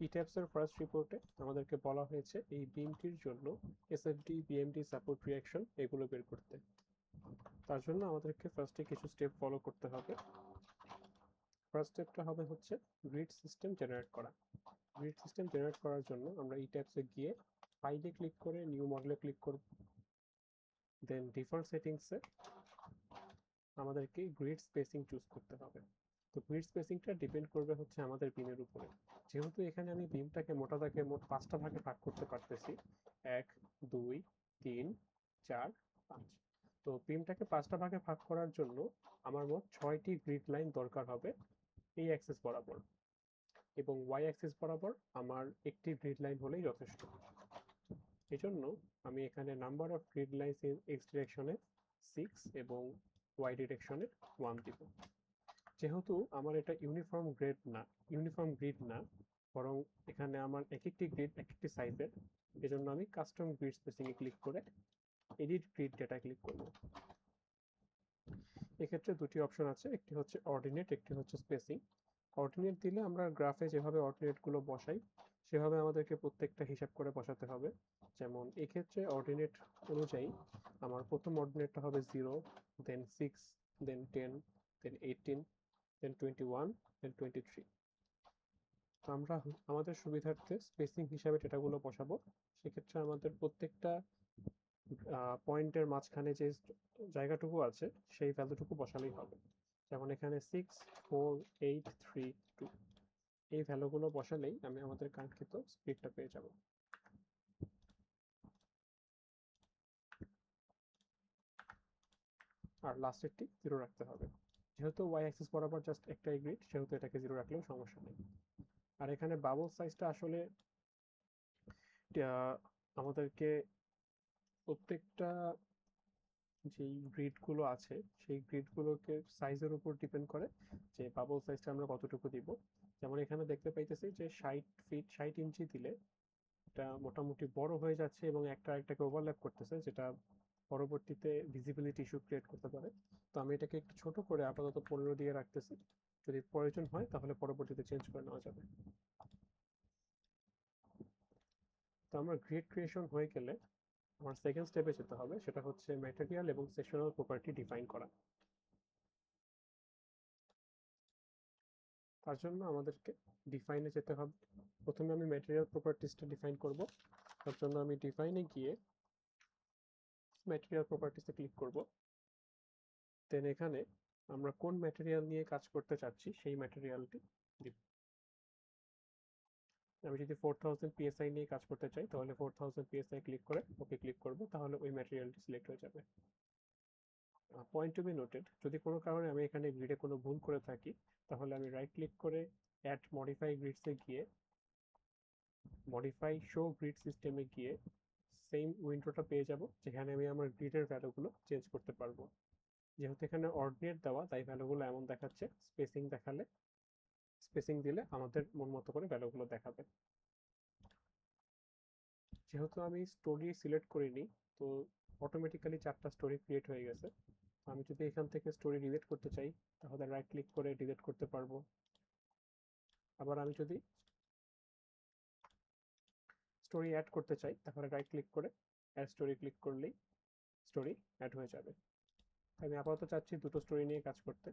ইট্যাপসের first রিপোর্টে আমাদেরকে বলা হয়েছে এই বিমটির জন্য এসএফডি বিএমডি সাপোর্ট রিঅ্যাকশন এগুলো বের করতে। তার জন্য আমাদেরকে ফার্স্টে কিছু স্টেপ ফলো করতে হবে। ফার্স্ট স্টেপটা হবে হচ্ছে গ্রিড সিস্টেম জেনারেট করা। গ্রিড সিস্টেম জেনারেট করার জন্য আমরা ইট্যাপসে গিয়ে ফাইলে ক্লিক করে নিউ মডেলে ক্লিক করব। দেন ডিফল্ট সেটিংসে আমাদেরকে গ্রিড স্পেসিং চুজ করতে হবে। তো গ্রিড স্পেসিংটা ডিপেন্ড করবে হচ্ছে আমাদের বিমের উপরে। যেহেতু এখানে আমি বিমটাকে মোট 5টা ভাগে ভাগ করতে পারতেছি, 1 2 3 4 5। তো বিমটাকে 5টা ভাগে ভাগ করার জন্য আমার মোট 6টি গ্রিড লাইন দরকার হবে এই অ্যাক্সিস বরাবর, এবং ওয়াই অ্যাক্সিস বরাবর আমার একটি গ্রিড লাইন হলেই যথেষ্ট। এজন্য আমি এখানে number of grid lines in x ডিরেকশনে 6 এবং ওয়াই ডিরেকশনে 1 দিব। যেহেতু আমার এটা ইউনিফর্ম গ্রিড না, বরং এখানে আমার এক একটি গ্রিড এক একটি সাইজের, এজন্য আমি কাস্টম গ্রিড স্পেসিংয়ে ক্লিক করে এডিট গ্রিড ডেটা ক্লিক করব। এক্ষেত্রে দুটি অপশন আছে, একটি হচ্ছে অর্ডিনেট, একটি হচ্ছে স্পেসিং। অর্ডিনেট দিলে আমরা গ্রাফে যেভাবে অর্ডিনেটগুলো বসাই সেভাবে আমাদেরকে প্রত্যেকটা হিসাব করে বসাতে হবে। যেমন এক্ষেত্রে অর্ডিনেট অনুযায়ী আমার প্রথম অর্ডিনেটটা হবে 0, দেন 6, দেন 10, দেন 18, দেন 21, দেন 23। তো আমরা আমাদের সুবিধার্থে স্পেসিং হিসাবে ডেটাগুলো বসাবো। সেক্ষেত্রে আমাদের প্রত্যেকটা পয়েন্টের মাঝখানে যে জায়গাটুকু আছে সেই ভ্যালুটুকু বসালেই হবে। যেমন এখানে 6 4 8 3 2 এই ভ্যালুগুলো বসালেই আমি আমাদের কাঙ্ক্ষিত স্পিডটা পেয়ে যাব। আর লাস্টেরটি 0 রাখতে হবে। যেহেতু ওয়াই অ্যাক্সিস বরাবর জাস্ট একটাই গ্রিড, সেহেতু এটাকে 0 রাখলেও সমস্যা নেই। আর এখানে বাবল সাইজটা আসলে আমাদেরকে প্রত্যেকটা যেই গ্রিডগুলো আছে সেই গ্রিডগুলোকে সাইজের উপর ডিপেন্ড করে যে বাবল সাইজটা আমরা কতটুকু দিব। যেমন এখানে দেখতে পাইতেছি যে 60 ইঞ্চি দিলে এটা মোটামুটি বড় হয়ে যাচ্ছে এবং একটা আরেকটাকে ওভারল্যাপ করতেছে, যেটা পরবর্তীতে ভিজিবিলিটি ইস্যু ক্রিয়েট করতে পারে। তো আমি এটাকে একটু ছোট করে আপাতত 15 দিয়ে রাখতেছি, যদি প্রয়োজন হয় তাহলে পরবর্তীতে চেঞ্জ করে নেওয়া যাবে। তো আমার গ্রিড ক্রিয়েশন হয়ে গেলে আমার সেকেন্ড স্টেপে যেতে হবে, সেটা হচ্ছে ম্যাটেরিয়াল এবং সেকশনাল প্রপার্টি ডিফাইন করা। তার জন্য আমাদেরকে ডিফাইনে যেতে হবে। প্রথমে আমি ম্যাটেরিয়াল প্রপার্টিসটা ডিফাইন করব। তার জন্য আমি ডিফাইনে গিয়ে ম্যাটেরিয়াল প্রপার্টিসে ক্লিক করব। দেন এখানে আমরা কোন ম্যাটেরিয়াল নিয়ে কাজ করতে চাচ্ছি সেই ম্যাটেরিয়ালটি দিব। আমি যদি 4000 পিএসআই নিয়ে কাজ করতে চাই তাহলে 4000 পিএসআই ক্লিক করে ওকে ক্লিক করব, তাহলে ওই ম্যাটেরিয়ালটি সিলেক্ট হয়ে যাবে। পয়েন্ট টু বি নোটেড, যদি কোনো কারণে আমি এখানে গ্রিডে কোনো ভুল করে থাকি তাহলে আমি রাইট ক্লিক করে অ্যাড মডিফাই গ্রিডসে গিয়ে মডিফাই শো গ্রিড সিস্টেমে গিয়ে সেম উইন্ডোটা পেয়ে যাব, যেখানে আমি আমার গ্রিডের ভ্যালুগুলো চেঞ্জ করতে পারবো। যেহেতু এখানে অর্ডিনেট দেওয়া তাই ভ্যালুগুলো এমন দেখাচ্ছে, স্পেসিং দিলে আমাদের মন মতো করে ভ্যালুগুলো দেখাবে। যেহেতু আমি স্টোরি সিলেক্ট করিনি, তো অটোমেটিক্যালি 4টা স্টোরি ক্রিয়েট হয়ে গেছে। আমি যদি এখান থেকে স্টোরি ডিলিট করতে চাই তাহলে রাইট ক্লিক করে ডিলিট করতে পারবো। আবার আমি যদি স্টোরি অ্যাড করতে চাই তাহলে রাইট ক্লিক করে অ্যাড স্টোরি ক্লিক করলেই স্টোরি অ্যাড হয়ে যাবে। আমি আপাতত চাচ্ছি দুটো স্টোরি নিয়ে কাজ করতে।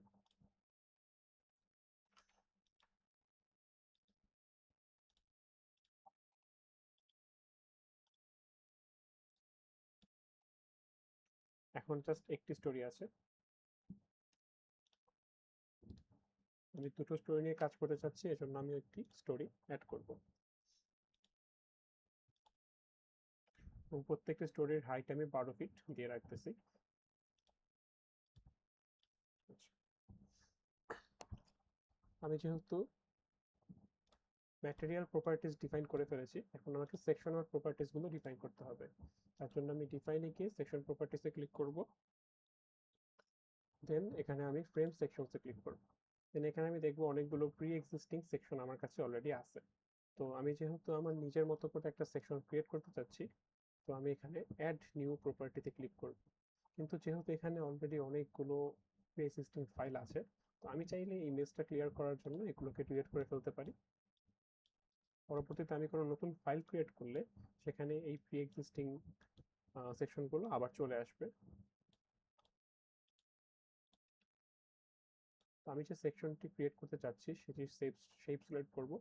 এখন জাস্ট একটি স্টোরি আছে, আমি দুটো স্টোরি নিয়ে কাজ করতে চাচ্ছি, এজন্য আমি একটি স্টোরি অ্যাড করব এবং প্রত্যেকটা স্টোরির হাইট আমি 12 ফিট দিয়ে রাখতেছি। আমি যেহেতু ম্যাটেরিয়াল প্রপার্টিস ডিফাইন করে ফেলেছি, এখন আমাকে সেকশনাল প্রপার্টিসগুলো ডিফাইন করতে হবে। তার জন্য আমি ডিফাইনে গিয়ে সেকশন প্রপার্টিসে ক্লিক করব। দেন এখানে আমি ফ্রেম সেকশনসে ক্লিক করব। দেন এখানে আমি দেখব অনেকগুলো প্রি এক্সিস্টিং সেকশন আমার কাছে অলরেডি আছে। তো আমি যেহেতু আমার নিজের মতো করে একটা সেকশন ক্রিয়েট করতে চাচ্ছি, তো আমি এখানে অ্যাড নিউ প্রপার্টিতে ক্লিক করব। কিন্তু যেহেতু এখানে অলরেডি অনেকগুলো প্রি এক্সিস্টিং ফাইল আছে, তো আমি চাইলে ইমেজটা ক্লিয়ার করার জন্য এগুলোকে ডিলিট করে ফেলতে পারি। পরবর্তীতে আমি কোনো নতুন ফাইল ক্রিয়েট করলে সেখানে এই প্রি এক্সিস্টিং সেকশনগুলো আবার চলে আসবে। তো আমি যে সেকশনটি ক্রিয়েট করতে চাচ্ছি সেটির শেপ সিলেক্ট করব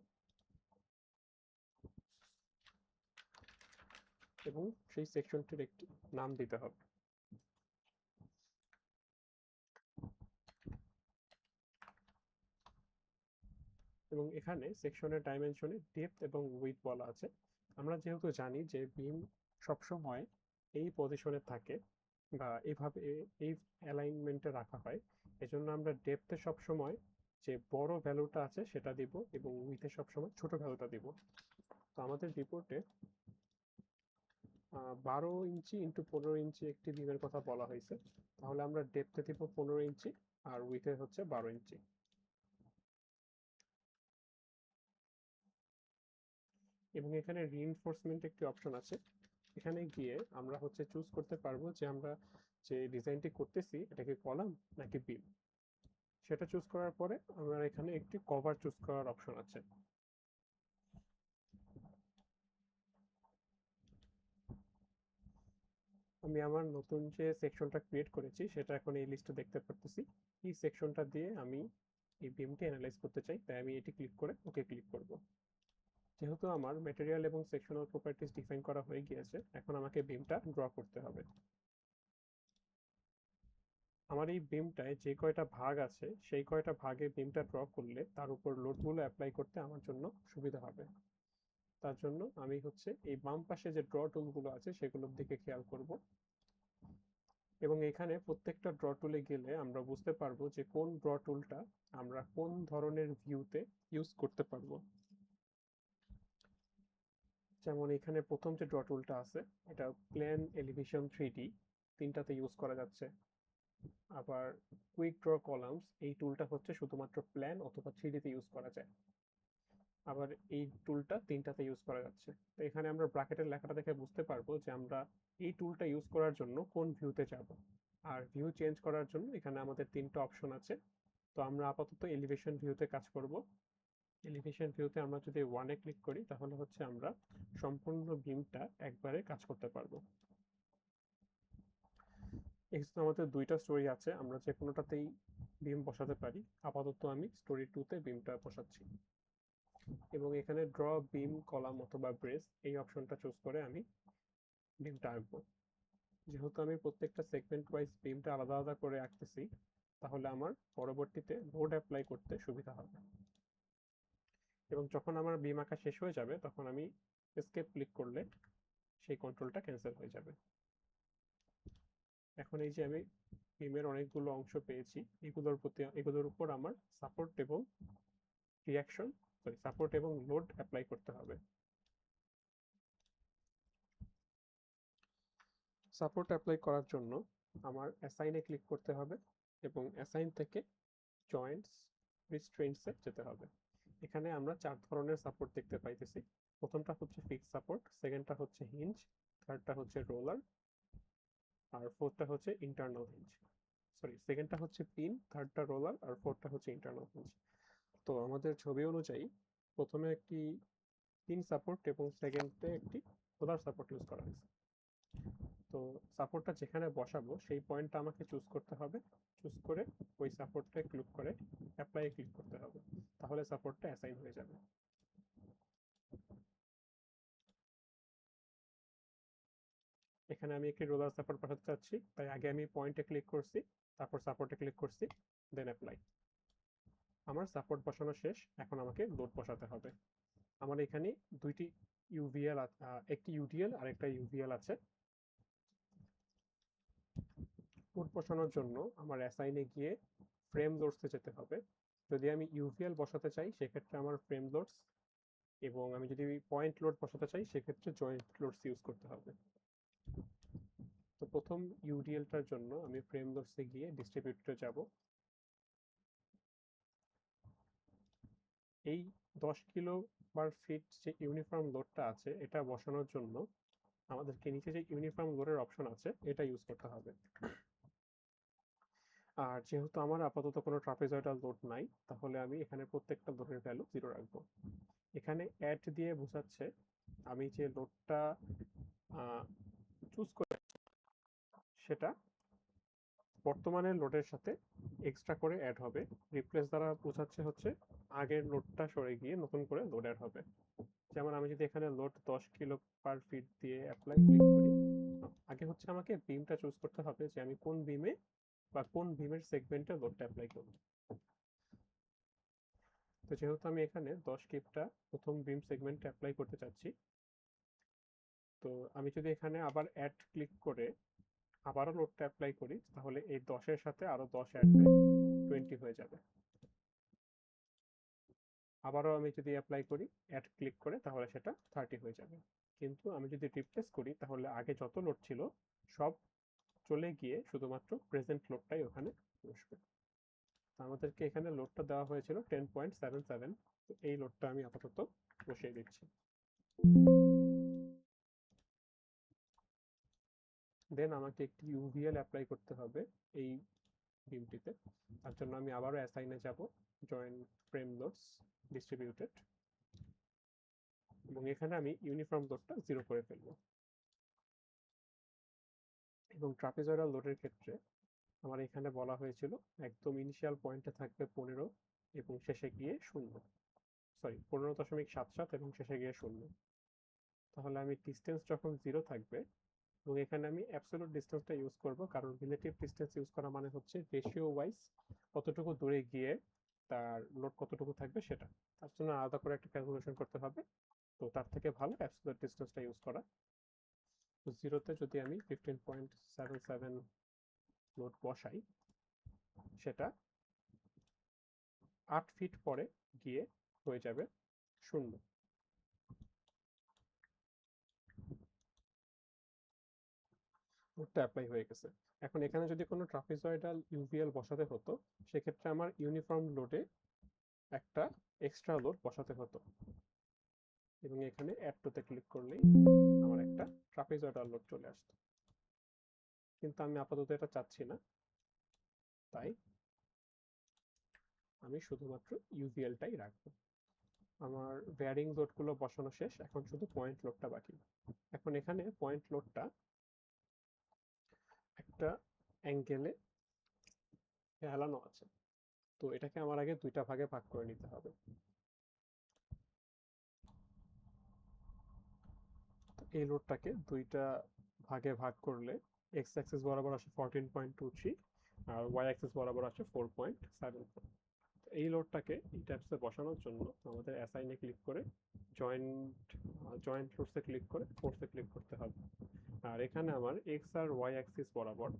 এবং সেই সেকশনটির একটি নাম দিতে হবে। এবং এখানে সেকশনের ডাইমেনশনে ডেপথ এবং উইডথ বলা আছে। আমরা যেহেতু জানি যে বিম সবসময় এই পজিশনে থাকে বা এইভাবে এই অ্যালাইনমেন্টে রাখা হয়, এজন্য আমরা ডেপথে সবসময় যে বড় ভ্যালুটা আছে সেটা দিব এবং উইথে সবসময় ছোট ভ্যালুটা দিব। তো আমাদের রিপোর্টে 12 ইঞ্চি ইন্টু 15 ইঞ্চি একটি বিমের কথা বলা হয়েছে, তাহলে আমরা ডেপথে দিব 15 ইঞ্চি আর উইথে হচ্ছে 12 ইঞ্চি। এবং এখানে রিইনফোর্সমেন্ট একটি অপশন আছে, এখানে গিয়ে আমরা হচ্ছে চুজ করতে পারবো যে আমরা যে ডিজাইনটি করতেছি এটা কি কলাম নাকি বিম। সেটা চুজ করার পরে আমরা এখানে একটি কভার চুজ করার অপশন আছে। আমি আমার নতুন যে সেকশনটা ক্রিয়েট করেছি সেটা এখন এই লিস্টে দেখতে পারতেছি। এই সেকশনটা দিয়ে আমি এই বিমটি অ্যানালাইজ করতে চাই, তাই আমি এটি ক্লিক করে ওকে ক্লিক করব। যেহেতু আমার ম্যাটেরিয়াল এবং সেকশনাল প্রপার্টিজ ডিফাইন করা হয়ে গিয়েছে, এখন আমাকে বিমটা ড্র করতে হবে। আমার এই বিমটায় যে কয়টা ভাগ আছে সেই কয়টা ভাগে বিমটা ড্র করলে তার উপর লোডগুলো অ্যাপ্লাই করতে আমার জন্য সুবিধা হবে। তার জন্য আমি হচ্ছে এই বাম পাশে যে ড্র টুলগুলো আছে সেগুলোর দিকে খেয়াল করব এবং এখানে প্রত্যেকটা ড্র টুলে গেলে আমরা বুঝতে পারবো যে কোন ড্র টুলটা আমরা কোন ধরনের ভিউতে ইউজ করতে পারবো। যেমন এখানে প্রথম যে ড্র টুলটা আছে এটা প্লেন, এলিভেশন, 3D তিনটাতে ইউজ করা যাচ্ছে। আবার কুইক ড্র কলামস এই টুলটা হচ্ছে শুধুমাত্র প্ল্যান অথবা 3D তে ইউজ করা যায়। আবার এই টুলটা তিনটাতে ইউজ করা যাচ্ছে। তো এখানে আমরা ব্র্যাকেটের লেখাটা দেখে বুঝতে পারবো যে আমরা এই টুলটা ইউজ করার জন্য কোন ভিউতে যাব। আর ভিউ চেঞ্জ করার জন্য এখানে আমাদের তিনটা অপশন আছে। তো আমরা আপাতত এলিভেশন ভিউতে কাজ করব। এলিভেশন ভিউতে আমরা যদি 1-এ ক্লিক করি তাহলে হচ্ছে আমরা সম্পূর্ণ বিমটা একবারে কাজ করতে পারবো। এখানে আমাদের দুইটা স্টোরি আছে, আমরা যে কোনোটাতেই বিম বসাতে পারি। আপাতত আমি স্টোরি 2-তে বিমটা বসাচ্ছি এবং এখানে ড্র বিম কলাম অথবা ব্রেস এই অপশনটা চুজ করে আমি বিমটা আঁকবো। যেহেতু আমি প্রত্যেকটা সেগমেন্ট ওয়াইজ বিমটা আলাদা আলাদা করে আঁকতেছি, তাহলে আমার পরবর্তীতে লোড অ্যাপ্লাই করতে সুবিধা হবে। এবং যখন আমার বিম আঁকা শেষ হয়ে যাবে তখন আমি এসকেপ ক্লিক করলে সেই কন্ট্রোলটা ক্যান্সেল হয়ে যাবে। এখন এই যে আমি বিমের অনেকগুলো অংশ পেয়েছি, এগুলোর উপর আমার সাপোর্ট এবং লোড অ্যাপ্লাই করতে হবে। সাপোর্ট অ্যাপ্লাই করার জন্য আমার অ্যাসাইনে ক্লিক করতে হবে এবং অ্যাসাইন থেকে জয়েন্টস রিস্ট্রেইনটসে যেতে হবে। এখানে আমরা 4 ধরনের সাপোর্ট দেখতে পাইতেছি। প্রথমটা হচ্ছে ফিক্স সাপোর্ট, সেকেন্ডটা হচ্ছে হিঞ্জ, থার্ডটা হচ্ছে রোলার, আর ফোর্থটা হচ্ছে ইন্টারনাল হিঞ্জ। সেকেন্ডটা হচ্ছে পিন, থার্ডটা রোলার আর ফোর্থটা হচ্ছে ইন্টারনাল হিঞ্জ। তো আমাদের ছবি অনুযায়ী প্রথমে একটি পিন সাপোর্ট এবং সেকেন্ডে একটি রোলার সাপোর্ট ইউজ করা হয়েছে। তো সাপোর্টটা যেখানে বসাবো সেই পয়েন্টটা আমাকে চুজ করতে হবে। চুজ করে ওই সাপোর্টটা ক্লিক করে অ্যাপ্লাই ক্লিক করতে হবে, তাহলে সাপোর্টটা অ্যাসাইন হয়ে যাবে। এখানে আমি একটি রোলার সাপোর্ট বসাতে চাচ্ছি, তাই আগে আমি পয়েন্টে ক্লিক করছি, তারপর সাপোর্টে ক্লিক করছি, দেন অ্যাপ্লাই। আমার সাপোর্ট বসানো শেষ, এখন আমাকে লোড বসাতে হবে। আমার এখানে দুইটি ইউভিএল, একটি ইউডিএল আর একটা ইউভিএল আছে। লোড বসানোর জন্য আমার অ্যাসাইনে গিয়ে ফ্রেম লোডসে যেতে হবে। যদি আমি ইউভিএল বসাতে চাই সেক্ষেত্রে আমার ফ্রেম লোডস, এবং আমি যদি পয়েন্ট লোড বসাতে চাই সেক্ষেত্রে জয়েন্ট লোডস ইউজ করতে হবে। তো প্রথম ইউডিএলটার জন্য আমি ফ্রেম লোডসে গিয়ে ডিস্ট্রিবিউটরে যাব। এই 10 কিলো পার ফিট যে ইউনিফর্ম লোডটা আছে এটা বসানোর জন্য আমাদেরকে নিচে যে ইউনিফর্ম লোডের অপশন আছে এটা ইউজ করতে হবে। আর যেহেতু আমার আপাতত কোনো ট্রাপিজয়েডাল লোড নাই, তাহলে আমি এখানে প্রত্যেকটা লোডের ভ্যালু 0 রাখবো। এখানে অ্যাড দিয়ে বোঝাচ্ছে আমি যে লোডটা চুজ করে সেটা বর্তমানে লোডের সাথে এক্সট্রা করে অ্যাড হবে। রিপ্লেস দ্বারা বোঝাচ্ছে হচ্ছে আগের লোডটা সরে গিয়ে নতুন করে লোড অ্যাড হবে। যেমন আমি যদি এখানে লোড 10 কিলো পার ফিট দিয়ে অ্যাপ্লাই ক্লিক করি, আগে হচ্ছে আমাকে বিমটা চুজ করতে হবে যে আমি কোন বিমে বা কোন বিমের সেগমেন্টে লোডটা অ্যাপ্লাই করব। তো যেহেতু আমি এখানে 10 কিপটা প্রথম বিম সেগমেন্টে অ্যাপ্লাই করতে চাচ্ছি, তো আমি যদি এখানে আবার অ্যাড ক্লিক করে আবারও লোডটা অ্যাপ্লাই করি, তাহলে এই 10-এর সাথে আরো 10 অ্যাড হয়ে 20 হয়ে যাবে। আবারও আমি যদি অ্যাপ্লাই করি অ্যাড ক্লিক করে, তাহলে সেটা 30 হয়ে যাবে। কিন্তু আমি যদি রিপ্লেস করি, তাহলে আগে যত লোড ছিল সব চলে গিয়ে শুধুমাত্র প্রেজেন্ট লোডটাই ওখানে বসবে। আমাদেরকে এখানে লোডটা দেওয়া হয়েছিল 10.77, তো এই লোডটা আমি আপাতত বসিয়ে দিচ্ছি। দেন আমাকে একটি ইউভিএল অ্যাপ্লাই করতে হবে এই বিমটিতে। তার জন্য আমি আবারও অ্যাসাইনে যাব, জয়েন ফ্রেম লোডস ডিস্ট্রিবিউটেড, এবং এখানে আমি ইউনিফর্ম লোডটা 0 করে ফেলবো। এবং ট্রাপিজয়েডাল লোডের ক্ষেত্রে আমার এখানে বলা হয়েছিল একদম ইনিশিয়াল পয়েন্টে থাকবে 15 এবং শেষে গিয়ে 0, সরি 15.77 এবং শেষে গিয়ে 0। তাহলে আমি ডিস্টেন্স যখন 0 থাকবে, এবং এখানে আমি অ্যাবসলিউট ডিস্টেন্সটা ইউজ করব, কারণ রিলেটিভ ডিস্টেন্স ইউজ করা মানে হচ্ছে রেশিও ওয়াইজ কতটুকু দূরে গিয়ে তার লোড কতটুকু থাকবে সেটা। তার জন্য আলাদা করে একটা ক্যালকুলেশন করতে হবে, তো তার থেকে ভালো অ্যাবসলিউট ডিস্টেন্সটা ইউজ করা। তো 0-তে যদি আমি 15.77 লোড বসাই, সেটা 8 ফিট পরে গিয়ে হয়ে যাবে 0। লোডটা অ্যাপ্লাই হয়ে গেছে। এখন এখানে যদি কোনো ট্রাপিজয়েডাল ইউভিএল বসাতে হতো, সেক্ষেত্রে আমার ইউনিফর্ম লোডে একটা এক্সট্রা লোড বসাতে হতো, এবং এখানে অ্যাড টুতে ক্লিক করলেই আমার একটা ট্রাপিজয়েডাল লোড চলে আসতো। কিন্তু আমি আপাতত এটা চাচ্ছি না, তাই আমি শুধুমাত্র ইউভিএলটাই রাখবো। আমার বেয়ারিং লোডগুলো বসানো শেষ, এখন শুধু পয়েন্ট লোডটা বাকি। এখন এখানে পয়েন্ট লোডটা একটা অ্যাঙ্গেলে হেলানো আছে, তো এটাকে আমার আগে দুইটা ভাগে ভাগ করে নিতে হবে। এই লোডটাকে দুইটা ভাগে ভাগ করলে এক্স অ্যাক্সিস বরাবর আসে 14.23 আর ওয়াই অ্যাক্সিস বরাবর আসে 4.74। এই লোডটাকে এই ট্যাবসে বসানোর জন্য আমাদের অ্যাসাইনে ক্লিক করে জয়েন্ট লোডসে ক্লিক করে ফোর্সে ক্লিক করতে হবে। আর এখানে আমার এক্স আর ওয়াই অ্যাক্সিস বরাবর,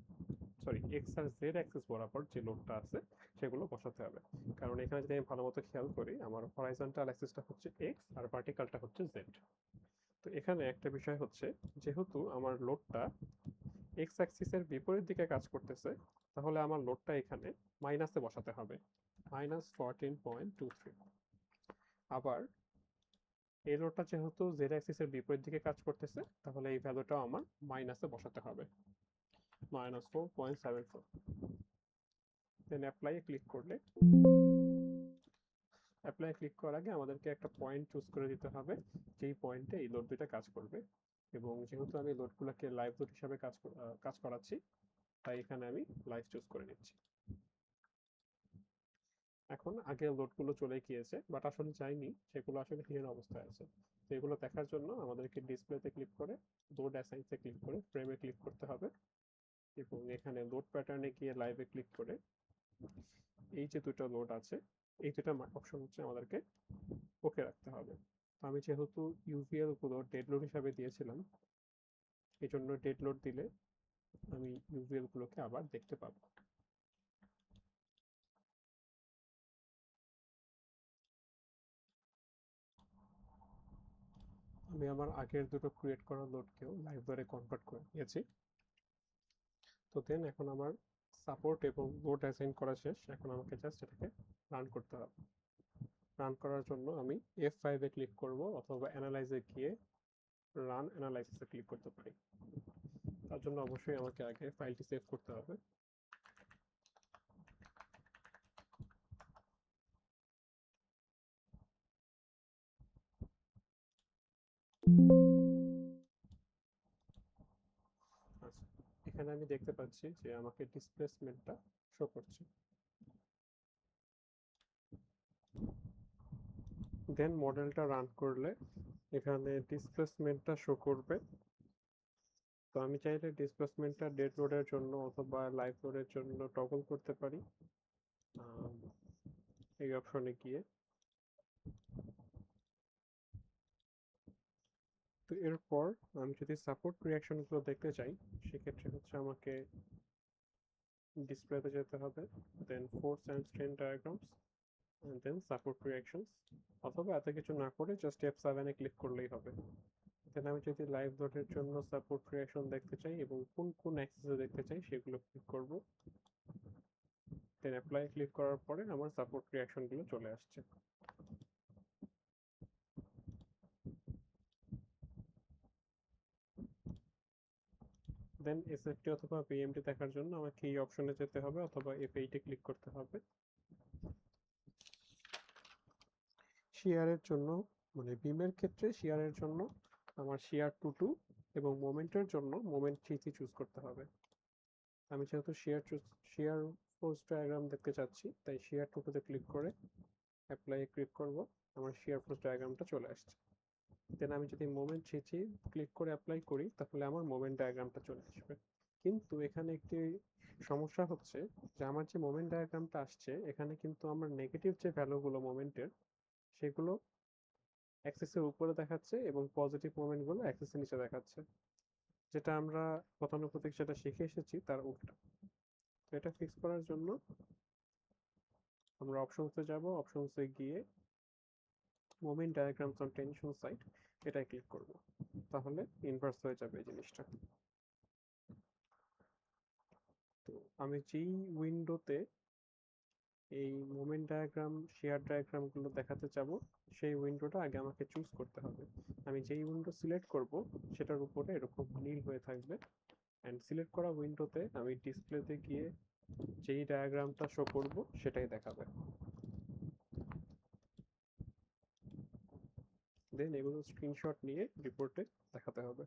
সরি এক্স আর জেড অ্যাক্সিস বরাবর যে লোডটা আছে সেগুলো বসাতে হবে। কারণ এখানে যদি আমি ভালো মতো খেয়াল করি, আমার হরাইজন্টাল অ্যাক্সিসটা হচ্ছে এক্স আর ভার্টিক্যালটা হচ্ছে জেড। তো এখানে একটা বিষয় হচ্ছে, যেহেতু আমার লোডটা এক্স অ্যাক্সিসের বিপরীত দিকে কাজ করতেছে, তাহলে আমার লোডটা এখানে মাইনাসে বসাতে হবে, -14.23। আবার এই লোডটা যেহেতু জেড অ্যাক্সিসের বিপরীত দিকে কাজ করতেছে, তাহলে এই ভ্যালুটাও আমার মাইনাসে বসাতে হবে, -4.74। দেন অ্যাপ্লাই ক্লিক করলে, অ্যাপ্লাই ক্লিক করার আগে আমাদেরকে একটা পয়েন্ট চুজ করে দিতে হবে, যেই পয়েন্টে এই লোড দুইটা কাজ করবে। এবং যেহেতু আমি লোডগুলোকে লাইভ লোড হিসাবে কাজ করাচ্ছি, তাই এখানে আমি লাইভ চুজ করে নিচ্ছি। এখন আগের লোডগুলো চলে গিয়েছে, বাট আসলে যায়নি, সেগুলো আসলে হিডেন অবস্থায় আছে। তো এগুলো দেখার জন্য আমাদেরকে ডিসপ্লেতে ক্লিক করে লোড অ্যাসাইনসে ক্লিক করে ফ্রেমে ক্লিক করতে হবে, এবং এখানে লোড প্যাটার্নে গিয়ে লাইভে ক্লিক করে এই যে দুটো লোড আছে, এই দুটো অপশন হচ্ছে আমাদেরকে ওকে রাখতে হবে। তো আমি যেহেতু ইউভিএল গুলো ডেড লোড হিসাবে দিয়েছিলাম, এই জন্য ডেড লোড দিলে আমি ইউভিএল গুলোকে আবার দেখতে পাবো। আমি আমার আগের দুটো ক্রিয়েট করা লোডকেও লাইভ লোডে কনভার্ট করে নিয়েছি। তো দেন এখন আমার সাপোর্ট এবং লোড অ্যাসাইন করা শেষ। এখন আমাকে জাস্ট এটাকে রান করতে হবে। রান করার জন্য আমি F5 এ ক্লিক করব, অথবা অ্যানালাইজে গিয়ে রান অ্যানালাইসিসে ক্লিক করতে পারি। তার জন্য অবশ্যই আমাকে আগে ফাইলটি সেভ করতে হবে। আচ্ছা, এখানে আমি দেখতে পাচ্ছি যে আমাকে ডিসপ্লেসমেন্টটা শো করছে। দেন মডেলটা রান করলে এখানে ডিসপ্লেসমেন্টটা শো করবে। তো আমি চাইলে ডিসপ্লেসমেন্টটা ডেড লোডের জন্য অথবা লাইভ লোডের জন্য টগল করতে পারি এই অপশনে গিয়ে। তো এরপর আমি যদি সাপোর্ট রিয়াকশনগুলো দেখতে চাই, সেক্ষেত্রে হচ্ছে আমাকে ডিসপ্লেতে যেতে হবে, then force and strain diagrams, and then support reactions, অথবা এত কিছু না করে জাস্ট F7 এ ক্লিক করলেই হবে। দেন আমি যদি লাইভ লোডের জন্য সাপোর্ট রিয়াকশন দেখতে চাই এবং কোন কোন অ্যাক্সেসে দেখতে চাই সেগুলো ক্লিক করব। দেন অ্যাপ্লাই ক্লিক করার পরে আমার সাপোর্ট রিয়াকশনগুলো চলে আসছে। দেন এসএফটি অথবা বিএমটি দেখার জন্য আমাকে এই অপশনে যেতে হবে অথবা F8 এ ক্লিক করতে হবে। শিয়ারের জন্য মানে বিমের ক্ষেত্রে শিয়ারের জন্য আমার শিয়ার 2 এবং মোমেন্টের জন্য মোমেন্ট 3 চুজ করতে হবে। আমি যেহেতু শিয়ার ফোর্স ডায়াগ্রাম দেখতে চাচ্ছি, তাই শিয়ার 2 তে ক্লিক করে অ্যাপ্লাই ক্লিক করব। আমার শিয়ার ফোর্স ডায়াগ্রামটা চলে আসছে। দেন আমি যদি মোমেন্ট 3 ক্লিক করে অ্যাপ্লাই করি তাহলে আমার মোমেন্ট ডায়াগ্রামটা চলে আসবে। কিন্তু এখানে একটি সমস্যা হচ্ছে যে আমার যে মোমেন্ট ডায়াগ্রামটা আসছে এখানে কিন্তু আমার নেগেটিভ যে ভ্যালুগুলো মোমেন্টের সেগুলো অ্যাক্সিসের উপরে দেখাচ্ছে এবং পজিটিভ মোমেন্টগুলো অ্যাক্সিসের নিচে দেখাচ্ছে, যেটা আমরা গতানুগতিক যেটা শিখে এসেছি তার উল্টা। তো এটা ফিক্স করার জন্য আমরা অপশনসে যাব, অপশনসে গিয়ে moment diagrams on tension side এটাই ক্লিক করব, তাহলে ইনভার্স হয়ে যাবে এই জিনিসটা। তো আমি যেই উইন্ডোতে এই মোমেন্ট ডায়াগ্রাম শেয়ার ডায়াগ্রামগুলো দেখাতে চাবো সেই উইন্ডোটা আগে আমাকে চুজ করতে হবে। আমি যেই উইন্ডো সিলেক্ট করব সেটার উপরে এরকম নীল হয়ে থাকবে, অ্যান্ড সিলেক্ট করা উইন্ডোতে আমি ডিসপ্লেতে গিয়ে যেই ডায়াগ্রামটা শো করব সেটাই দেখাবে। দেন এগুলো স্ক্রিনশট নিয়ে রিপোর্টে দেখাতে হবে।